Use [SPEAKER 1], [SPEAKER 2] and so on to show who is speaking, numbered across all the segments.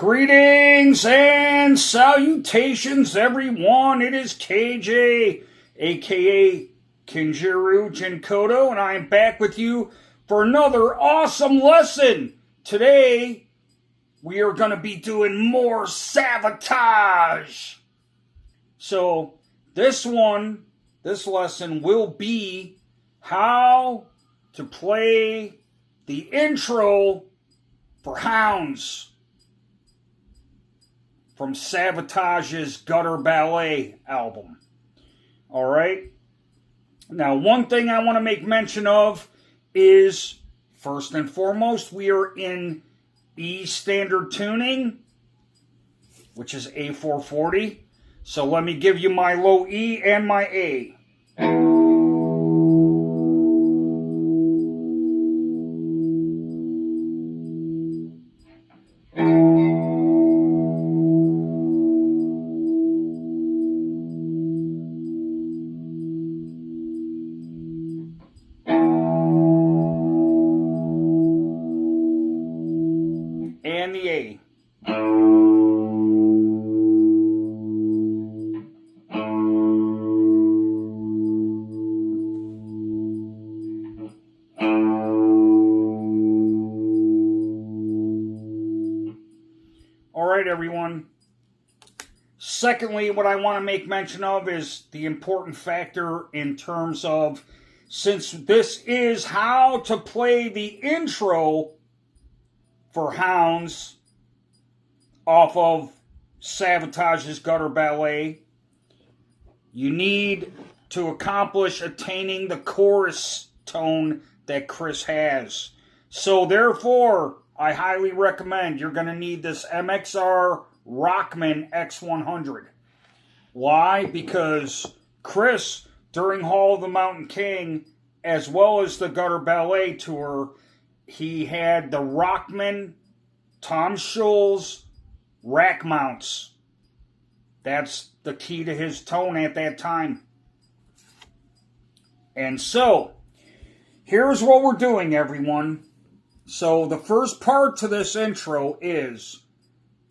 [SPEAKER 1] Greetings and salutations, everyone. It is KJ, aka Kinjiro Jinkoto, and I am back with you for another awesome lesson. Today, we are going to be doing more Savatage. So, this lesson will be how to play the intro for Hounds from Savatage's Gutter Ballet album. Alright? Now, one thing I want to make mention of is, first and foremost, we are in E standard tuning, which is A440. So let me give you my low E and my A. And the A. Alright, everyone. Secondly, what I want to make mention of is the important factor in terms of, since this is how to play the intro for Hounds off of Savatage's Gutter Ballet, you need to accomplish attaining the chorus tone that Chris has. So therefore, I highly recommend you're going to need this MXR Rockman X100. Why? Because Chris, during Hall of the Mountain King, as well as the Gutter Ballet tour, he had the Rockman Tom Schulz rack mounts. That's the key to his tone at that time. And so, here's what we're doing, everyone. So, the first part to this intro is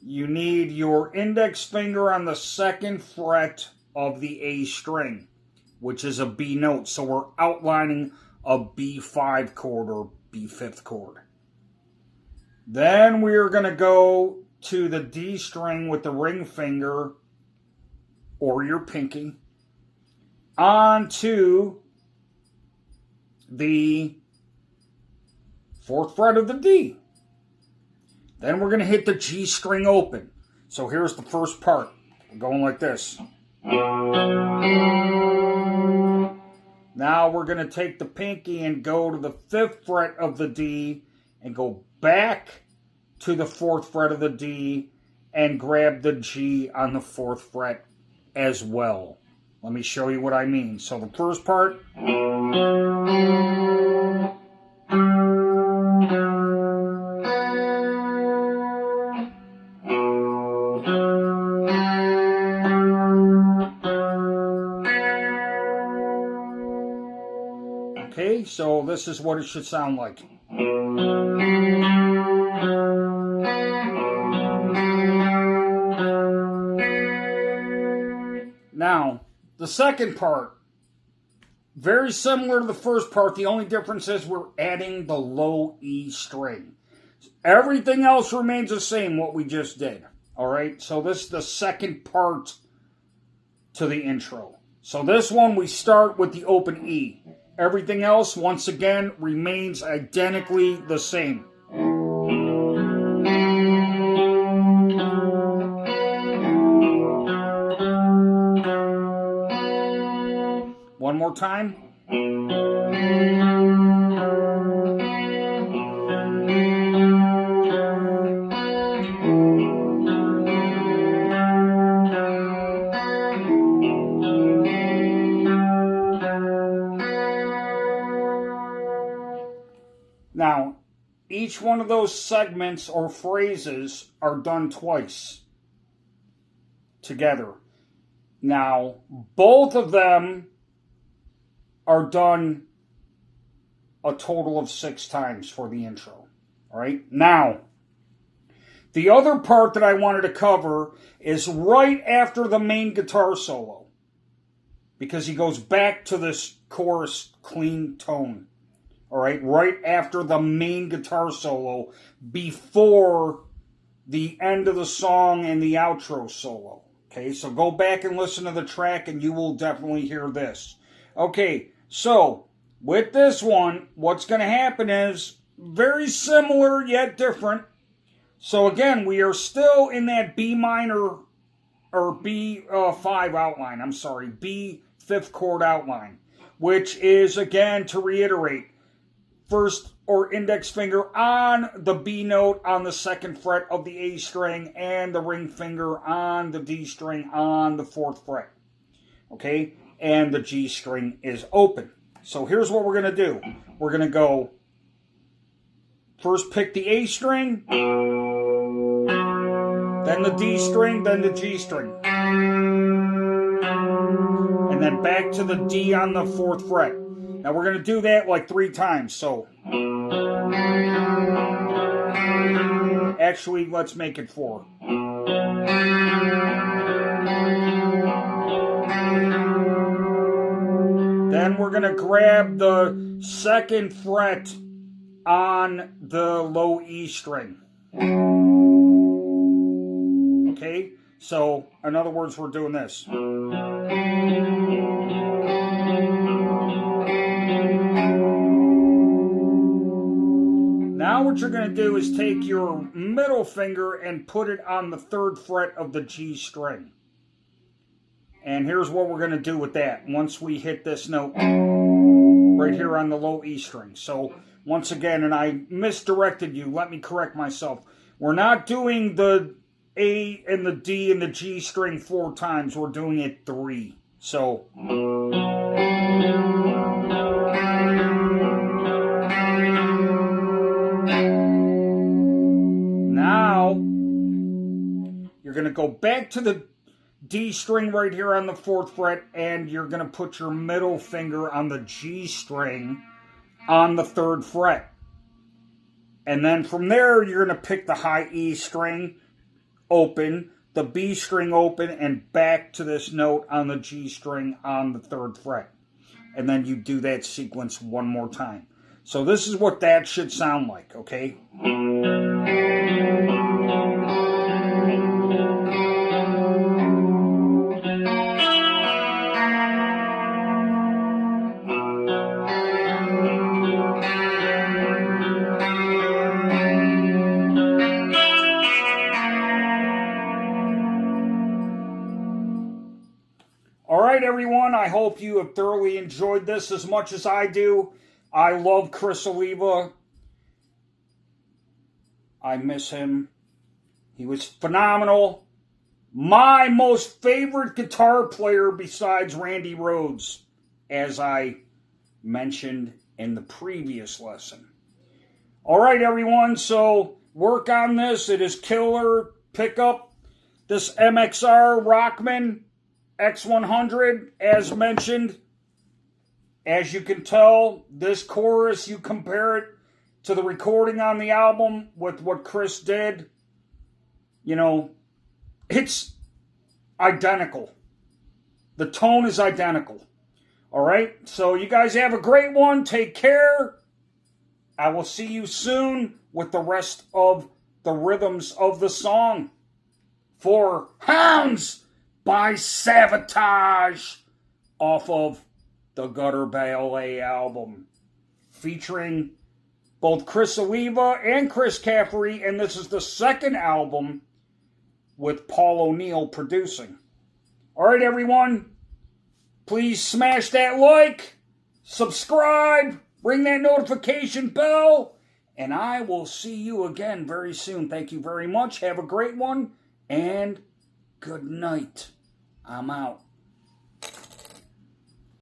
[SPEAKER 1] you need your index finger on the second fret of the A string, which is a B note. So, we're outlining a B5 chord or B5th chord. Then we're going to go to the D string with the ring finger or your pinky onto the 4th fret of the D. Then we're going to hit the G string open. So here's the first part. We're going like this. Now we're going to take the pinky and go to the 5th fret of the D and go back to the 4th fret of the D and grab the G on the 4th fret as well. Let me show you what I mean. So the first part. Okay, so this is what it should sound like. Now, the second part, very similar to the first part. The only difference is we're adding the low E string. Everything else remains the same, what we just did. Alright, so this is the second part to the intro. So this one, we start with the open E. Everything else, once again, remains identically the same. One more time. Now, each one of those segments or phrases are done twice together. Now, both of them are done a total of 6 times for the intro. All right. Now, The other part that I wanted to cover is right after the main guitar solo, because he goes back to this chorus clean tone. All right after the main guitar solo, before the end of the song and the outro solo. Okay, so go back and listen to the track and you will definitely hear this. Okay, so with this one, what's going to happen is very similar yet different. So again, we are still in that B minor or B5 outline. I'm sorry, B fifth chord outline, which is, again, to reiterate, first or index finger on the B note on the second fret of the A string and the ring finger on the D string on the fourth fret. Okay, and the G string is open. So here's what we're going to do. We're going to go first pick the A string, then the D string, then the G string. And then back to the D on the fourth fret. Now we're going to do that like 3 times. So actually, let's make it 4. Then we're going to grab the second fret on the low E string. Okay, so in other words, we're doing this. Now what you're going to do is take your middle finger and put it on the third fret of the G string. And here's what we're going to do with that once we hit this note right here on the low E string. So once again, and I misdirected you, let me correct myself. We're not doing the A and the D and the G string 4 times. We're doing it 3. So now you're going to go back to the D string right here on the fourth fret, and you're going to put your middle finger on the G string on the third fret. And then from there, you're going to pick the high E string open, the B string open, and back to this note on the G string on the third fret. And then you do that sequence one more time. So this is what that should sound like, okay? All right, everyone, I hope you have thoroughly enjoyed this as much as I do. I love Chris Oliva. I miss him. He was phenomenal. My most favorite guitar player besides Randy Rhoads, as I mentioned in the previous lesson. All right, everyone, so work on this. It is killer. Pick up this MXR Rockman X100, as mentioned. As you can tell, this chorus, you compare it to the recording on the album with what Chris did, you know, it's identical. The tone is identical. All right? So you guys have a great one. Take care. I will see you soon with the rest of the rhythms of the song for Hounds by Savatage off of the Gutter Ballet album, featuring both Chris Oliva and Chris Caffery, and this is the second album with Paul O'Neill producing. All right, everyone, please smash that like, subscribe, ring that notification bell, and I will see you again very soon. Thank you very much. Have a great one, and good night. I'm out.